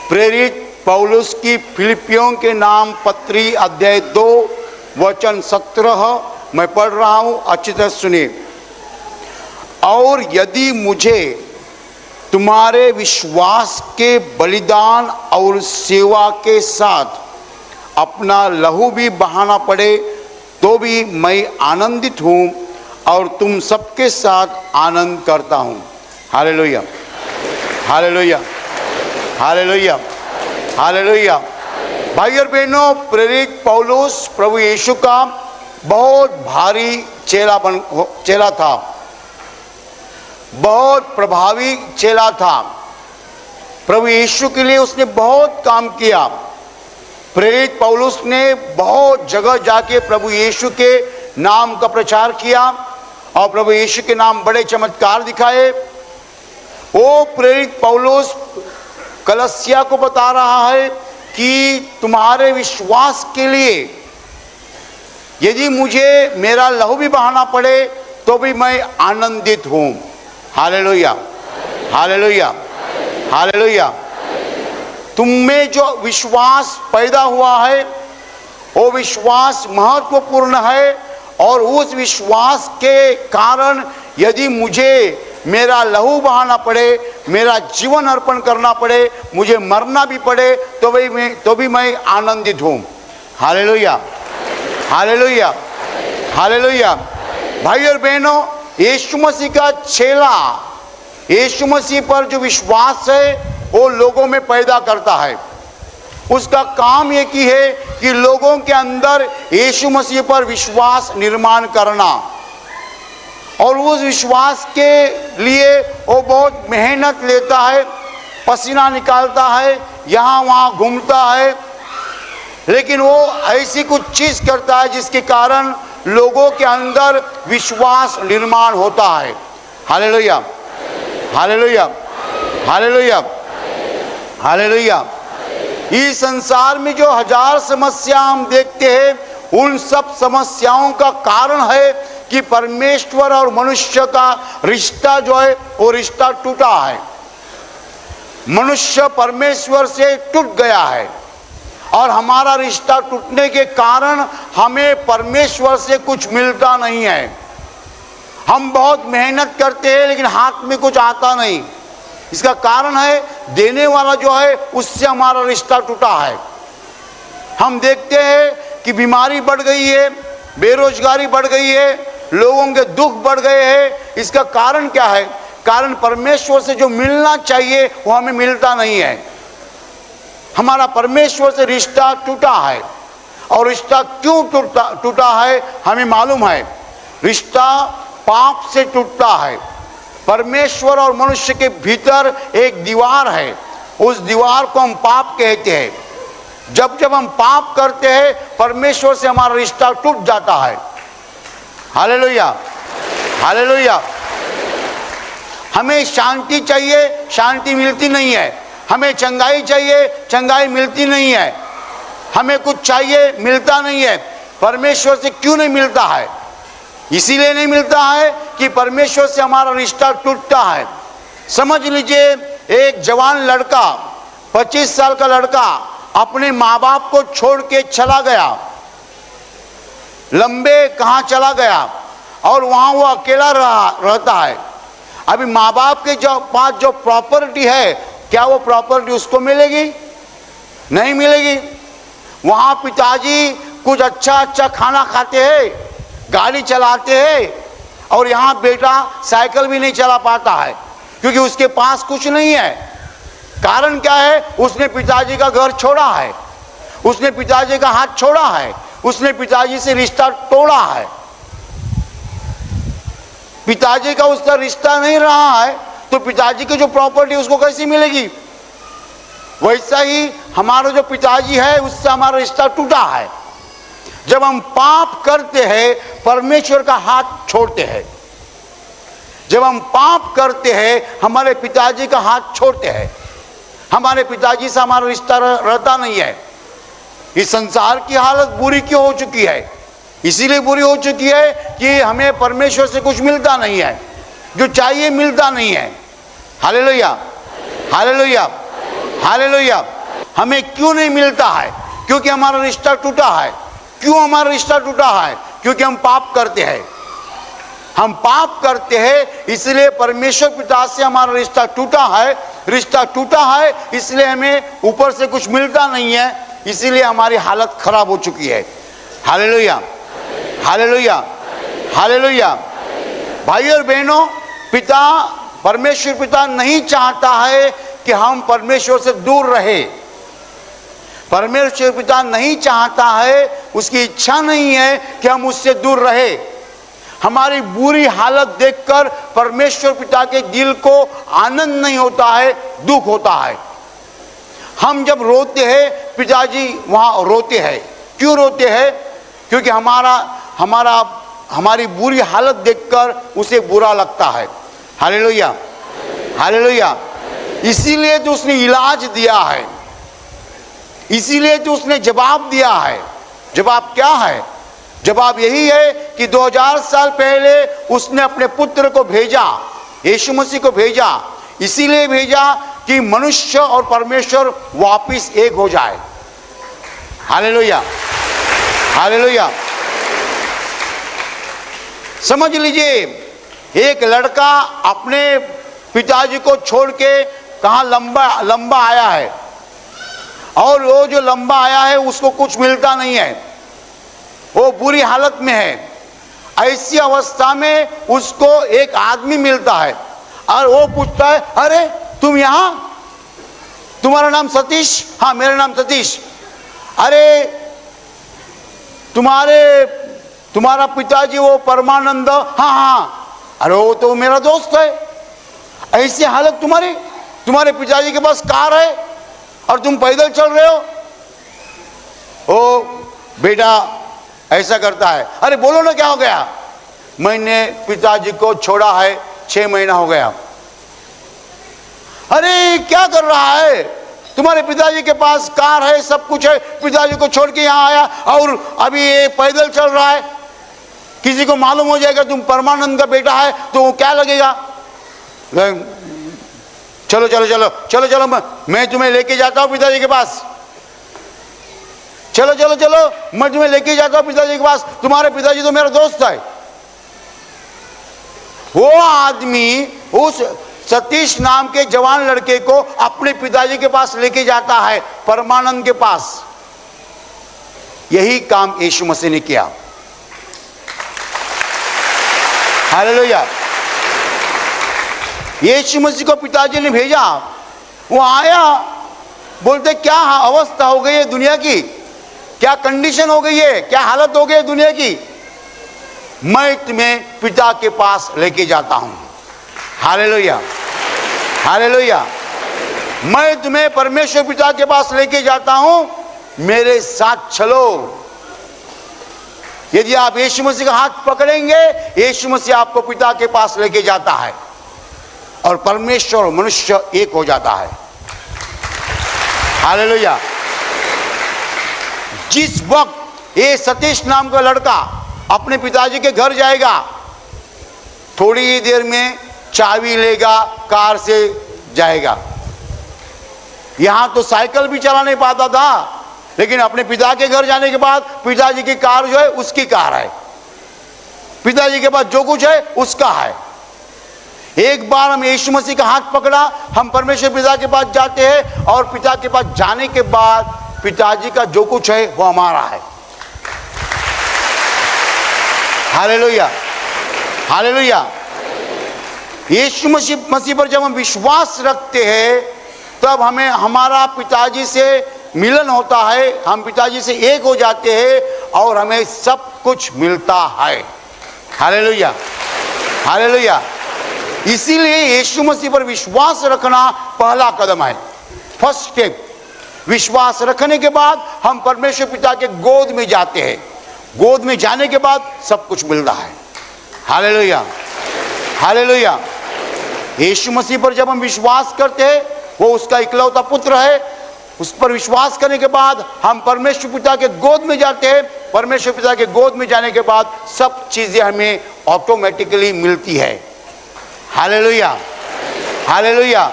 प्रेरित पौलुस की फिलिपियों के नाम पत्री अध्याय 2 वचन 17 मैं पढ़ रहा हूं, अच्छी तरह सुनिए। और यदि मुझे तुम्हारे विश्वास के बलिदान और सेवा के साथ अपना लहू भी बहाना पड़े तो भी मैं आनंदित हूं और तुम सबके साथ आनंद करता हूं। Hallelujah, hallelujah, hallelujah, hallelujah. भाई और बहनों, प्रेरित पौलुस प्रभु यीशु का बहुत भारी चेला था, बहुत प्रभावी चेला था। प्रभु यीशु के लिए उसने बहुत काम किया। प्रेरित पौलुस ने बहुत जगह जाके प्रभु यीशु के नाम का प्रचार किया और प्रभु यीशु के नाम बड़े चमत्कार दिखाए। वो प्रेरित पौलुस कलसिया को बता रहा है कि तुम्हारे विश्वास के लिए यदि मुझे मेरा लहू भी बहाना पड़े तो भी मैं आनंदित हूं। Hallelujah, hallelujah, hallelujah. तुम में जो विश्वास पैदा हुआ है वो विश्वास महत्वपूर्ण है और उस विश्वास के कारण यदि मुझे मेरा लहू बहाना पड़े, मेरा जीवन अर्पण करना पड़े, मुझे मरना भी पड़े तो भी मैं आनंदित हूँ। Hallelujah, hallelujah, hallelujah. भाई और बहनों, यीशु मसीह का चेला यीशु मसीह पर जो विश्वास है वो लोगों में पैदा करता है। उसका काम ये की है कि लोगों के अंदर यीशु मसीह पर विश्वास निर्माण करना, और उस विश्वास के लिए वो बहुत मेहनत लेता है, पसीना निकालता है, यहाँ वहाँ घूमता है, लेकिन वो ऐसी कुछ चीज करता है जिसके कारण लोगों के अंदर विश्वास निर्माण होता है। Hallelujah, hallelujah, hallelujah, hallelujah. इस संसार में जो हजार समस्या हम देखते हैं, उन सब समस्याओं का कारण है कि परमेश्वर और मनुष्य का रिश्ता जो है वो रिश्ता टूटा है। मनुष्य परमेश्वर से टूट गया है और हमारा रिश्ता टूटने के कारण हमें परमेश्वर से कुछ मिलता नहीं है। हम बहुत मेहनत करते हैं लेकिन हाथ में कुछ आता नहीं। इसका कारण है देने वाला जो है उससे हमारा रिश्ता टूटा है। हम देखते हैं कि बीमारी बढ़ गई है, बेरोजगारी बढ़ गई है, लोगों के दुख बढ़ गए हैं। इसका कारण क्या है? कारण परमेश्वर से जो मिलना चाहिए वो हमें मिलता नहीं है। हमारा परमेश्वर से रिश्ता टूटा है। और रिश्ता क्यों टूटा है हमें मालूम है। रिश्ता पाप से टूटता है। परमेश्वर और मनुष्य के भीतर एक दीवार है, उस दीवार को हम पाप कहते हैं। जब जब हम पाप करते हैं परमेश्वर से हमारा रिश्ता टूट जाता है। Hallelujah, hallelujah. हमें शांति चाहिए, शांति मिलती नहीं है। हमें चंगाई चाहिए, चंगाई मिलती नहीं है। हमें कुछ चाहिए, मिलता नहीं है। परमेश्वर से क्यों नहीं मिलता है? इसीलिए नहीं मिलता है कि परमेश्वर से हमारा रिश्ता टूटता है। समझ लीजिए, एक जवान लड़का, 25 साल का लड़का अपने माँ बाप को छोड़ के चला गया, लंबे कहाँ चला गया और वहाँ वो अकेला रहता है। अभी माँ बाप के पास जो प्रॉपर्टी है, क्या वो प्रॉपर्टी उसको मिलेगी? नहीं मिलेगी। वहाँ पिताजी कुछ अच्छा खाना खाते हैं, गाड़ी चलाते हैं, और यहाँ बेटा साइकिल भी नहीं चला पाता है क्योंकि उसके पास कुछ नहीं है। कारण क्या है? उसने पिताजी का घर छोड़ा है, उसने पिताजी का हाथ छोड़ा है, उसने पिताजी से रिश्ता तोड़ा है। पिताजी का उसका रिश्ता नहीं रहा है तो पिताजी की जो प्रॉपर्टी उसको कैसी मिलेगी? वैसा ही हमारा जो पिताजी है उससे हमारा रिश्ता टूटा है। जब हम पाप करते हैं परमेश्वर का हाथ छोड़ते हैं। जब हम पाप करते हैं हमारे पिताजी का हाथ छोड़ते हैं। हमारे पिताजी से हमारा रिश्ता रहता नहीं है। इस संसार की हालत बुरी क्यों हो चुकी है? इसीलिए बुरी हो चुकी है कि हमें परमेश्वर से कुछ मिलता नहीं है, जो चाहिए मिलता नहीं है। Hallelujah, hallelujah, hallelujah. हमें क्यों नहीं मिलता है? क्योंकि हमारा रिश्ता टूटा है। क्यों हमारा रिश्ता टूटा है? क्योंकि हम पाप करते हैं। हम पाप करते हैं, इसलिए परमेश्वर पिता से हमारा रिश्ता टूटा है। रिश्ता टूटा है इसलिए हमें ऊपर से कुछ मिलता नहीं है, इसीलिए हमारी हालत खराब हो चुकी है। Hallelujah, hallelujah, hallelujah. भाई और बहनों, पिता, परमेश्वर पिता नहीं चाहता है कि हम परमेश्वर से दूर रहे। परमेश्वर पिता नहीं चाहता है, उसकी इच्छा नहीं है कि हम उससे दूर रहे। हमारी बुरी हालत देखकर परमेश्वर पिता के दिल को आनंद नहीं होता है, दुख होता है। हम जब रोते हैं, पिताजी वहां रोते हैं। क्यों रोते हैं? क्योंकि हमारी बुरी हालत देखकर उसे बुरा लगता है। Hallelujah, hallelujah. इसीलिए तो उसने इलाज दिया है, इसीलिए तो उसने जवाब दिया है। जवाब क्या है? जवाब यही है कि 2000 साल पहले उसने अपने पुत्र को भेजा, यीशु मसीह को भेजा। इसीलिए भेजा कि मनुष्य और परमेश्वर वापिस एक हो जाए। Hallelujah, hallelujah. समझ लीजिए, एक लड़का अपने पिताजी को छोड़ के कहाँ लंबा आया है, और वो जो लंबा आया है उसको कुछ मिलता नहीं है, वो बुरी हालत में है। ऐसी अवस्था में उसको एक आदमी मिलता है और वो पूछता है, अरे तुम यहाँ, तुम्हारा नाम सतीश? हाँ, मेरा नाम सतीश। अरे तुम्हारा पिताजी वो परमानंद? हाँ हाँ। अरे वो तो मेरा दोस्त है। ऐसी हालत तुम्हारे पिताजी के पास कार है और तुम पैदल चल रहे हो? ओ बेटा ऐसा करता है। अरे बोलो ना, क्या हो गया? मैंने पिताजी को छोड़ा है, 6 महीना हो गया। अरे क्या कर रहा है? तुम्हारे पिताजी के पास कार है, सब कुछ है, पिताजी को छोड़ के यहाँ आया और अभी ये पैदल चल रहा है। किसी को मालूम हो जाएगा तुम परमानंद का बेटा है तो वो क्या लगेगा? चलो चलो चलो चलो चलो, मैं तुम्हें लेके जाता हूँ पिताजी के पास। चलो चलो चलो, मैं तुम्हें लेके जाता हूँ पिताजी के पास। तुम्हारे पिताजी तो मेरा दोस्त है। वो आदमी उस सतीश नाम के जवान लड़के को अपने पिताजी के पास लेके जाता है, परमानंद के पास। यही काम यीशु मसीह ने किया। हालेलुया। यीशु मसीह को पिताजी ने भेजा, वो आया, बोलते क्या अवस्था हो गई है दुनिया की, क्या कंडीशन हो गई है, क्या हालत हो गई है दुनिया की, मैं तुम्हें पिता के पास लेके जाता हूं। Hallelujah, hallelujah. मैं तुम्हें परमेश्वर पिता के पास लेके जाता हूं, मेरे साथ चलो। यदि आप यीशु मसीह का हाथ पकड़ेंगे, यीशु मसीह आपको पिता के पास लेके जाता है और परमेश्वर और मनुष्य एक हो जाता है। हालेलुया। जिस वक्त ये सतीश नाम का लड़का अपने पिताजी के घर जाएगा, थोड़ी ही देर में चाबी लेगा, कार से जाएगा। यहां तो साइकिल भी चला नहीं पाता था, लेकिन अपने पिता के घर जाने के बाद पिताजी की कार जो है उसकी कार है, पिताजी के पास जो कुछ है उसका है। एक बार हम यीशु मसीह का हाथ पकड़ा, हम परमेश्वर पिता के पास जाते हैं और पिता के पास जाने के बाद पिताजी का जो कुछ है वो हमारा है। Hallelujah, hallelujah. यीशु मसीह पर जब हम विश्वास रखते हैं तब हमें हमारा पिताजी से मिलन होता है, हम पिताजी से एक हो जाते हैं और हमें सब कुछ मिलता है। Hallelujah, hallelujah. इसीलिए यीशु मसीह पर विश्वास रखना पहला कदम है, फर्स्ट स्टेप। विश्वास रखने के बाद हम परमेश्वर पिता के गोद में जाते हैं, गोद में जाने के बाद सब कुछ मिलता है। Hallelujah, hallelujah. यीशु मसीह पर जब हम विश्वास करते हैं, वो उसका इकलौता पुत्र है, उस पर विश्वास करने के बाद हम परमेश्वर पिता के गोद में जाते हैं। परमेश्वर पिता के गोद में जाने के बाद सब चीजें हमें ऑटोमेटिकली मिलती है। Hallelujah, hallelujah.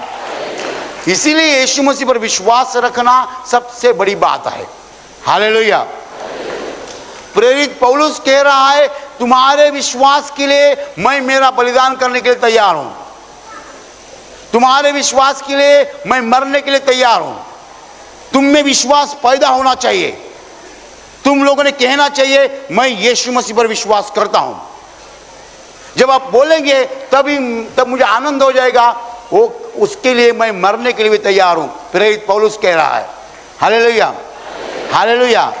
इसीलिए यीशु मसीह पर विश्वास रखना सबसे बड़ी बात है। हालेलुया। प्रेरित पौलुस कह रहा है, तुम्हारे विश्वास के लिए मैं मेरा बलिदान करने के लिए तैयार हूं, तुम्हारे विश्वास के लिए मैं मरने के लिए तैयार हूं। तुम में विश्वास पैदा होना चाहिए, तुम लोगों ने कहना चाहिए मैं यीशु मसीह पर विश्वास करता हूं। जब आप बोलेंगे तब मुझे आनंद हो जाएगा, वो उसके लिए मैं मरने के लिए भी तैयार हूं, प्रेरित पौलुस कह रहा है। Hallelujah, hallelujah.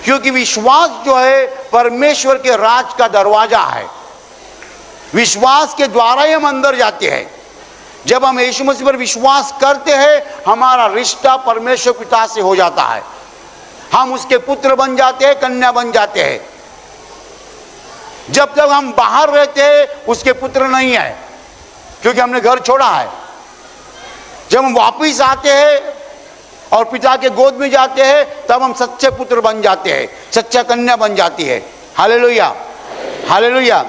क्योंकि विश्वास जो है परमेश्वर के राज का दरवाजा है, विश्वास के द्वारा ही हम अंदर जाते हैं। जब हम यीशु मसीह पर विश्वास करते हैं, हमारा रिश्ता परमेश्वर पिता से हो जाता है, हम उसके पुत्र बन जाते हैं, कन्या बन जाते हैं। जब तक हम बाहर रहते हैं उसके पुत्र नहीं है, क्योंकि हमने घर छोड़ा है। जब हम वापिस आते हैं और पिता के गोद में जाते हैं, तब हम सच्चे पुत्र बन जाते हैं, सच्चा कन्या बन जाती है। Hallelujah, hallelujah.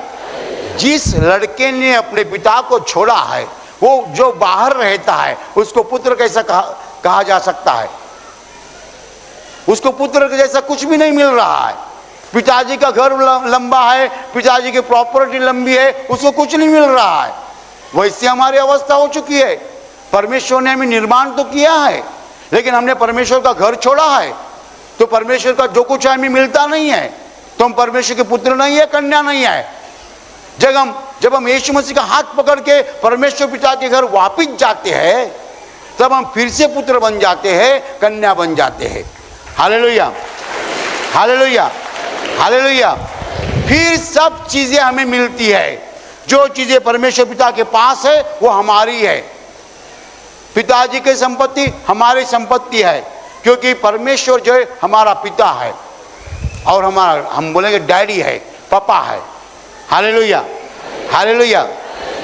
जिस लड़के ने अपने पिता को छोड़ा है, वो जो बाहर रहता है, उसको पुत्र कैसा कहा जा सकता है? उसको पुत्र जैसा कुछ भी नहीं मिल रहा है। पिताजी का घर लंबा है, पिताजी की प्रॉपर्टी लंबी है, उसको कुछ नहीं मिल रहा है। वैसे हमारी अवस्था हो चुकी है। परमेश्वर ने हमें निर्माण तो किया है, लेकिन हमने परमेश्वर का घर छोड़ा है, तो परमेश्वर का जो कुछ हमें मिलता नहीं है, तो हम परमेश्वर के पुत्र नहीं है, कन्या नहीं है। जब हम यीशु मसीह का हाथ पकड़ के परमेश्वर पिता के घर वापिस जाते हैं, तब हम फिर से पुत्र बन जाते हैं, कन्या बन जाते हैं। Hallelujah, hallelujah, hallelujah. फिर सब चीजें हमें मिलती है। जो चीजें परमेश्वर पिता के पास है वो हमारी है। पिताजी की संपत्ति हमारी संपत्ति है, क्योंकि परमेश्वर जो है हमारा पिता है, और हम बोलेंगे डैडी है, पापा है। Hallelujah, hallelujah.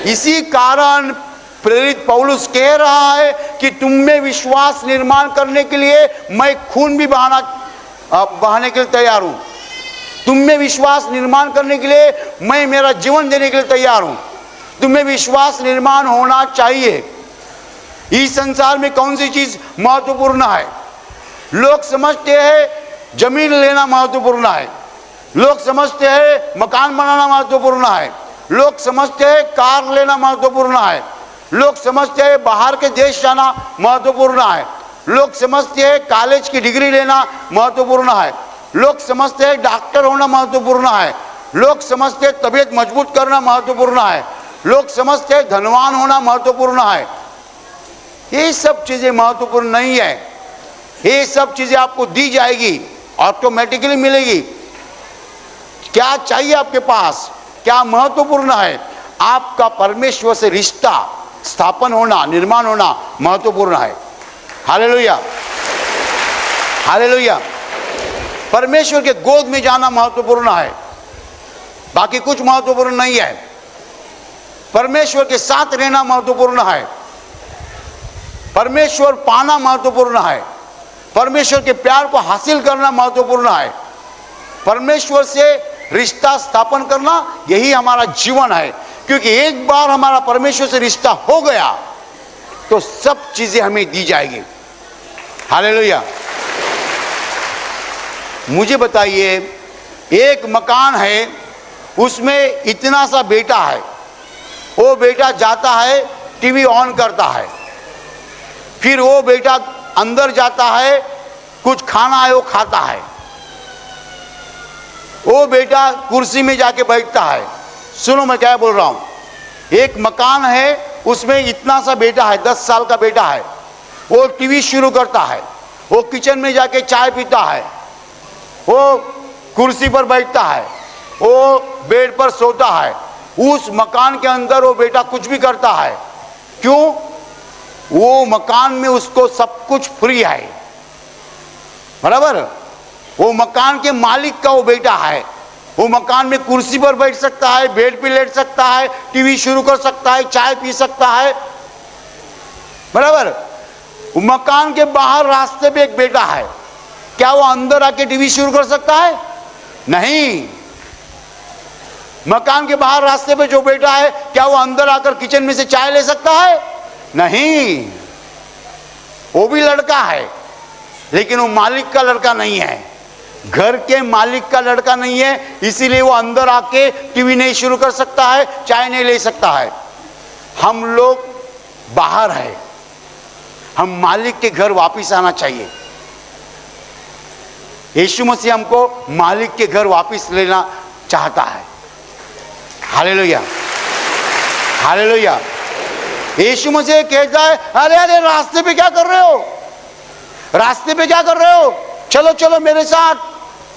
इसी कारण प्रेरित पौलुस कह रहा है कि तुम में विश्वास निर्माण करने के लिए मैं खून भी बहाने के लिए तैयार हूं। तुम में विश्वास निर्माण करने के लिए मैं मेरा जीवन देने के लिए तैयार हूं। तुम में विश्वास निर्माण होना चाहिए। इस संसार में कौन सी चीज महत्वपूर्ण है? लोग समझते हैं जमीन लेना महत्वपूर्ण है, लोग समझते हैं मकान बनाना महत्वपूर्ण है, लोग समझते हैं कार लेना महत्वपूर्ण है, लोग समझते हैं बाहर के देश जाना महत्वपूर्ण है, लोग समझते हैं कॉलेज की डिग्री लेना महत्वपूर्ण है, लोग समझते हैं डॉक्टर होना महत्वपूर्ण है, लोग समझते हैं तबीयत मजबूत करना महत्वपूर्ण है, लोग समझते हैं धनवान होना महत्वपूर्ण है। ये सब चीजें महत्वपूर्ण नहीं है। ये सब चीजें आपको दी जाएगी, ऑटोमेटिकली मिलेगी। क्या चाहिए आपके पास? क्या महत्वपूर्ण है? आपका परमेश्वर से रिश्ता स्थापन होना, निर्माण होना महत्वपूर्ण है। Hallelujah, hallelujah. परमेश्वर के गोद में जाना महत्वपूर्ण है, बाकी कुछ महत्वपूर्ण नहीं है। परमेश्वर के साथ रहना महत्वपूर्ण है, परमेश्वर पाना महत्वपूर्ण है, परमेश्वर के प्यार को हासिल करना महत्वपूर्ण है, परमेश्वर से रिश्ता स्थापन करना, यही हमारा जीवन है। क्योंकि एक बार हमारा परमेश्वर से रिश्ता हो गया तो सब चीजें हमें दी जाएगी। हालेलुया। मुझे बताइए, एक मकान है, उसमें इतना सा बेटा है, वो बेटा जाता है टीवी ऑन करता है, फिर वो बेटा अंदर जाता है, कुछ खाना है वो खाता है, वो बेटा कुर्सी में जाके बैठता है। सुनो मैं क्या बोल रहा हूं। एक मकान है, उसमें इतना सा बेटा है, 10 साल का बेटा है, वो टीवी शुरू करता है, वो किचन में जाके चाय पीता है, वो कुर्सी पर बैठता है, वो बेड पर सोता है। उस मकान के अंदर वो बेटा कुछ भी करता है। क्यों? वो मकान में उसको सब कुछ फ्री है, बराबर। वो मकान के मालिक का वो बेटा है। वो मकान में कुर्सी पर बैठ सकता है, बेड पे लेट सकता है, टीवी शुरू कर सकता है, चाय पी सकता है, बराबर। वो मकान के बाहर रास्ते पे एक बेटा है, क्या वो अंदर आके टीवी शुरू कर सकता है? नहीं। मकान के बाहर रास्ते पे जो बेटा है, क्या वो अंदर आकर किचन में से चाय ले सकता है? नहीं। वो भी लड़का है, लेकिन वो मालिक का लड़का नहीं है, घर के मालिक का लड़का नहीं है। इसीलिए वो अंदर आके टीवी नहीं शुरू कर सकता है, चाय नहीं ले सकता है। हम लोग बाहर है, हम मालिक के घर वापिस आना चाहिए। यीशु मसीह हमको मालिक के घर वापिस लेना चाहता है। Hallelujah, hallelujah. यीशु मसीह कहता है, अरे अरे रास्ते पे क्या कर रहे हो, रास्ते पे क्या कर रहे हो, चलो चलो मेरे साथ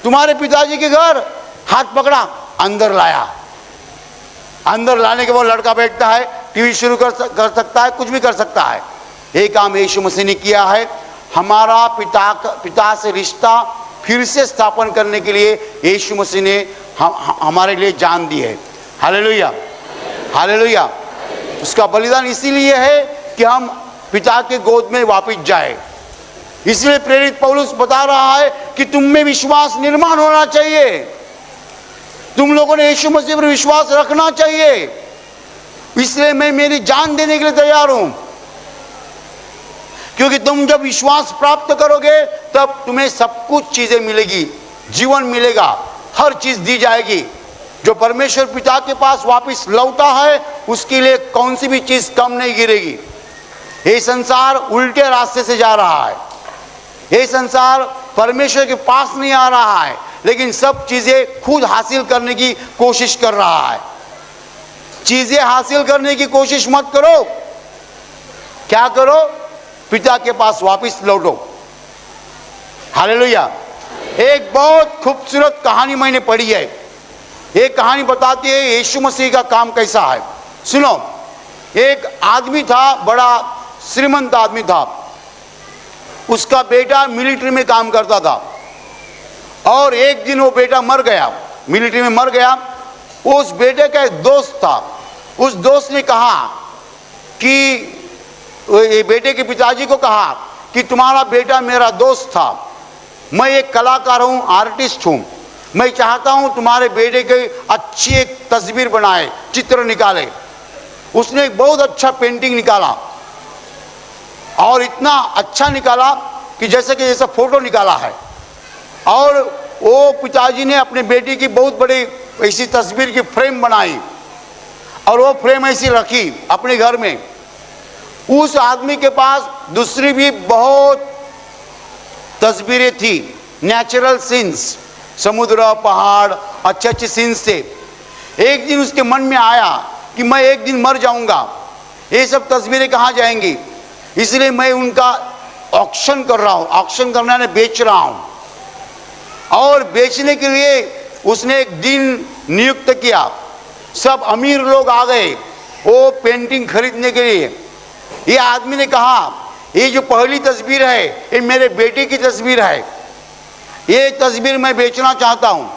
तुम्हारे पिताजी के घर। हाथ पकड़ा, अंदर लाया। अंदर लाने के बाद लड़का बैठता है, टीवी शुरू कर सकता है, कुछ भी कर सकता है। एक काम यीशु मसीह ने किया है, हमारा पिता से रिश्ता फिर से स्थापन करने के लिए यीशु मसीह ने हमारे लिए जान दी है। Hallelujah, hallelujah. उसका बलिदान इसीलिए है कि हम पिता के गोद में वापस जाए। इसलिए प्रेरित पौलुस बता रहा है कि तुम में विश्वास निर्माण होना चाहिए, तुम लोगों ने यीशु मसीह पर विश्वास रखना चाहिए। इसलिए मैं मेरी जान देने के लिए तैयार हूं, क्योंकि तुम जब विश्वास प्राप्त करोगे तब तुम्हें सब कुछ चीजें मिलेगी, जीवन मिलेगा, हर चीज दी जाएगी। जो परमेश्वर पिता के पास वापस लौटा है उसके लिए कौन सी भी चीज कम नहीं गिरेगी। ये संसार उल्टे रास्ते से जा रहा है, ये संसार परमेश्वर के पास नहीं आ रहा है, लेकिन सब चीजें खुद हासिल करने की कोशिश कर रहा है। चीजें हासिल करने की कोशिश मत करो, क्या करो, पिता के पास वापस लौटो। हालेलुया। एक बहुत खूबसूरत कहानी मैंने पढ़ी है। एक कहानी बताती है यीशु मसीह का काम कैसा है। सुनो, एक आदमी था, बड़ा श्रीमंत आदमी था। उसका बेटा मिलिट्री में काम करता था और एक दिन वो बेटा मर गया, मिलिट्री में मर गया। उस बेटे का एक दोस्त था, उस दोस्त ने कहा कि ये बेटे के पिताजी को कहा कि तुम्हारा बेटा मेरा दोस्त था, मैं एक कलाकार हूँ, आर्टिस्ट हूँ, मैं चाहता हूँ तुम्हारे बेटे की अच्छी एक तस्वीर बनाए, चित्र निकाले। उसने एक बहुत अच्छा पेंटिंग निकाला और इतना अच्छा निकाला कि जैसा फोटो निकाला है। और वो पिताजी ने अपने बेटी की बहुत बड़ी ऐसी तस्वीर की फ्रेम बनाई और वो फ्रेम ऐसी रखी अपने घर में। उस आदमी के पास दूसरी भी बहुत तस्वीरें थी, नेचुरल सीन्स, समुद्र, पहाड़, अच्छे अच्छे सीन्स थे। एक दिन उसके मन में आया कि मैं एक दिन मर जाऊंगा, ये सब तस्वीरें कहाँ जाएंगी, इसलिए मैं उनका ऑक्शन कर रहा हूँ, ऑक्शन करना ने बेच रहा हूँ। और बेचने के लिए उसने एक दिन नियुक्त किया, सब अमीर लोग आ गए वो पेंटिंग खरीदने के लिए। ये आदमी ने कहा, ये जो पहली तस्वीर है ये मेरे बेटे की तस्वीर है, ये तस्वीर मैं बेचना चाहता हूँ।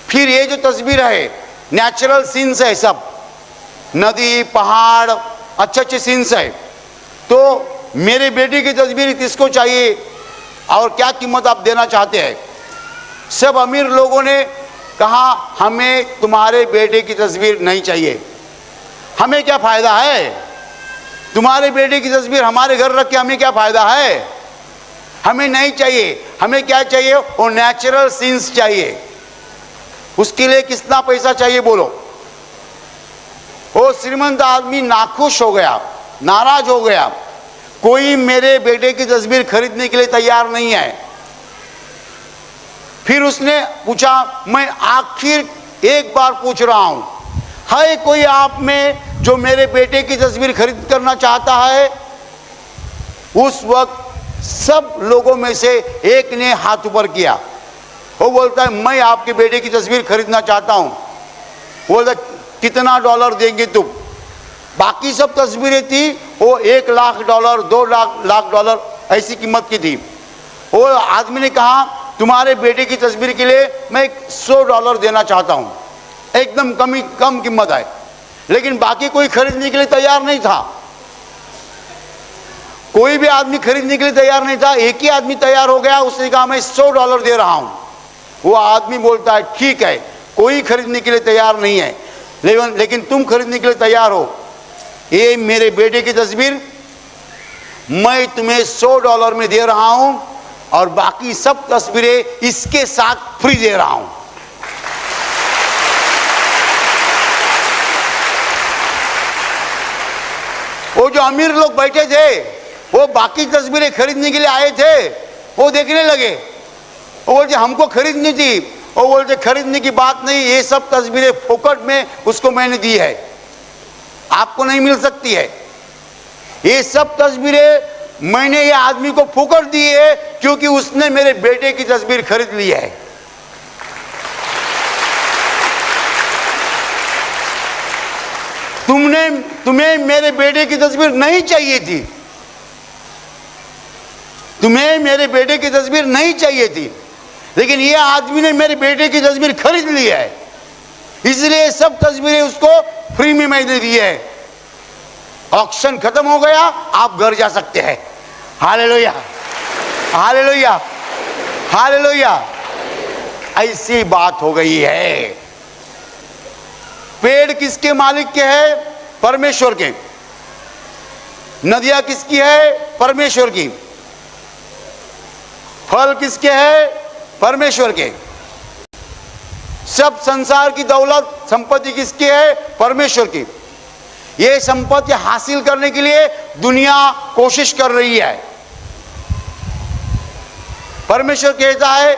फिर ये जो तस्वीर है नेचुरल सीन्स है, सब नदी, पहाड़, अच्छे अच्छे सीन्स है, तो मेरे बेटे की तस्वीर किसको चाहिए और क्या कीमत आप देना चाहते हैं। सब अमीर लोगों ने कहा, हमें तुम्हारे बेटे की तस्वीर नहीं चाहिए, हमें क्या फायदा है, तुम्हारे बेटे की तस्वीर हमारे घर रख के हमें क्या फायदा है, हमें नहीं चाहिए। हमें क्या चाहिए, वो नेचुरल सीन्स चाहिए। उसके लिए कितना पैसा चाहिए बोलो। वो श्रीमंत आदमी नाखुश हो गया, नाराज हो गया, कोई मेरे बेटे की तस्वीर खरीदने के लिए तैयार नहीं है। फिर उसने पूछा, मैं आखिर एक बार पूछ रहा हूं, है कोई आप में जो मेरे बेटे की तस्वीर खरीद करना चाहता है। उस वक्त सब लोगों में से एक ने हाथ ऊपर किया। वो बोलता है, मैं आपके बेटे की तस्वीर खरीदना चाहता हूं। बोलता, कितना डॉलर देंगे तुम। बाकी सब तस्वीरें थी वो $1,00,000, $2,00,000 ऐसी कीमत की थी। वो आदमी ने कहा, तुम्हारे बेटे की तस्वीर के लिए मैं $100 देना चाहता हूं, एकदम कम कीमत है। लेकिन बाकी कोई खरीदने के लिए तैयार नहीं था, कोई भी आदमी खरीदने के लिए तैयार नहीं था। एक ही आदमी तैयार हो गया, उसने कहा मैं $100 दे रहा हूं। वो आदमी बोलता है, ठीक है, कोई खरीदने के लिए तैयार नहीं है, लेकिन तुम खरीदने के लिए तैयार हो। ये मेरे बेटे की तस्वीर मैं तुम्हें $100 में दे रहा हूं और बाकी सब तस्वीरें इसके साथ फ्री दे रहा हूं। वो जो अमीर लोग बैठे थे वो बाकी तस्वीरें खरीदने के लिए आए थे, वो देखने लगे, वो बोलते हमको खरीदनी थी, वो बोलते खरीदने की बात नहीं, ये सब तस्वीरें फोकट में उसको मैंने दी है, आपको नहीं मिल सकती है। ये सब तस्वीरें मैंने ये आदमी को फोकट दी है क्योंकि उसने मेरे बेटे की तस्वीर खरीद ली है। तुम्हें मेरे बेटे की तस्वीर नहीं चाहिए थी, तुम्हें मेरे बेटे की तस्वीर नहीं चाहिए थी, लेकिन ये आदमी ने मेरे बेटे की तस्वीर खरीद ली है, इसलिए सब तस्वीरें उसको फ्री में मैंने दी है। ऑक्शन खत्म हो गया, आप घर जा सकते हैं। Hallelujah, hallelujah, hallelujah. ऐसी बात हो गई है। पेड़ किसके मालिक के है? परमेश्वर के। नदियां किसकी है? परमेश्वर की। फल किसके है? परमेश्वर के। सब संसार की दौलत संपत्ति किसकी है? परमेश्वर की। ये संपत्ति हासिल करने के लिए दुनिया कोशिश कर रही है। परमेश्वर कहता है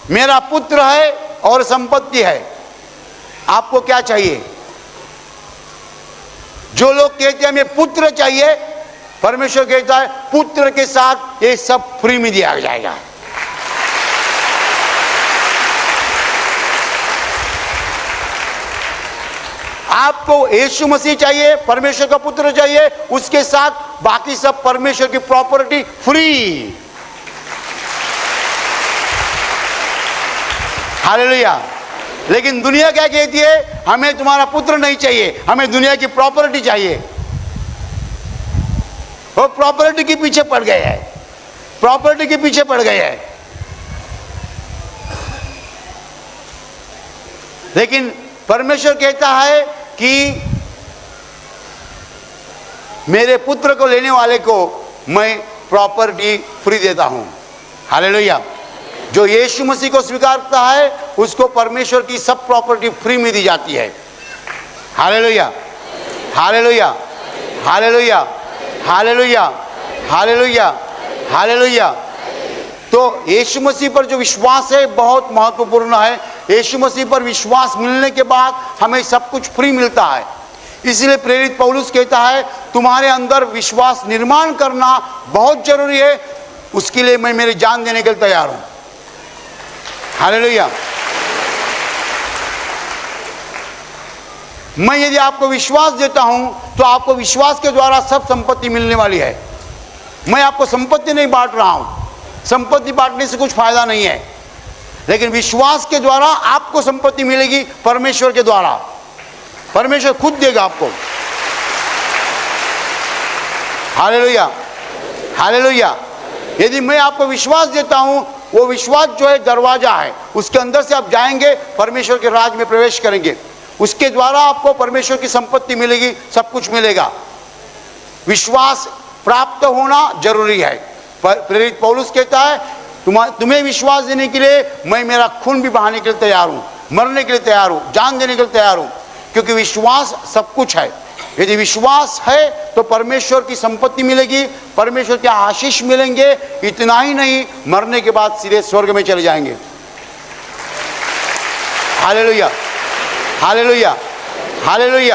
मेरा पुत्र है और संपत्ति है, आपको क्या चाहिए? जो लोग कहते हैं हमें पुत्र चाहिए, परमेश्वर कहता है पुत्र के साथ ये सब फ्री में दिया जाएगा। आपको यीशु मसीह चाहिए, परमेश्वर का पुत्र चाहिए, उसके साथ बाकी सब परमेश्वर की प्रॉपर्टी फ्री। हालेलुया। लेकिन दुनिया क्या कहती है? हमें तुम्हारा पुत्र नहीं चाहिए, हमें दुनिया की प्रॉपर्टी चाहिए। वो प्रॉपर्टी के पीछे पड़ गए हैं, प्रॉपर्टी के पीछे पड़ गए हैं। लेकिन परमेश्वर कहता है कि मेरे पुत्र को लेने वाले को मैं प्रॉपर्टी फ्री देता हूं। हालेलुया। जो यीशु मसीह को स्वीकार करता है उसको परमेश्वर की सब प्रॉपर्टी फ्री में दी जाती है। Hallelujah, hallelujah, hallelujah, hallelujah, hallelujah, hallelujah. तो यीशु मसीह पर जो विश्वास है बहुत महत्वपूर्ण है। यीशु मसीह पर विश्वास मिलने के बाद हमें सब कुछ फ्री मिलता है। इसलिए प्रेरित पौलुस कहता है तुम्हारे अंदर विश्वास निर्माण करना बहुत जरूरी है, उसके लिए मैं मेरी जान देने के लिए तैयार हूं। हालेलुया। मैं यदि आपको विश्वास देता हूं तो आपको विश्वास के द्वारा सब संपत्ति मिलने वाली है। मैं आपको संपत्ति नहीं बांट रहा हूं, संपत्ति बांटने से कुछ फायदा नहीं है, लेकिन विश्वास के द्वारा आपको संपत्ति मिलेगी परमेश्वर के द्वारा। परमेश्वर खुद देगा आपको। Hallelujah, hallelujah. यदि मैं आपको विश्वास देता हूं, वो विश्वास जो है दरवाजा है, उसके अंदर से आप जाएंगे, परमेश्वर के राज में प्रवेश करेंगे। उसके द्वारा आपको परमेश्वर की संपत्ति मिलेगी, सब कुछ मिलेगा। विश्वास प्राप्त होना जरूरी है। प्रेरित पौलुस कहता है तुम्हें विश्वास देने के लिए मैं मेरा खून भी बहाने के लिए तैयार हूं, मरने के लिए तैयार हूं, जान देने के लिए तैयार हूं, क्योंकि विश्वास सब कुछ है। यदि विश्वास है तो परमेश्वर की संपत्ति मिलेगी, परमेश्वर के आशीष मिलेंगे। इतना ही नहीं, मरने के बाद सीधे स्वर्ग में चले जाएंगे। Hallelujah, hallelujah, hallelujah,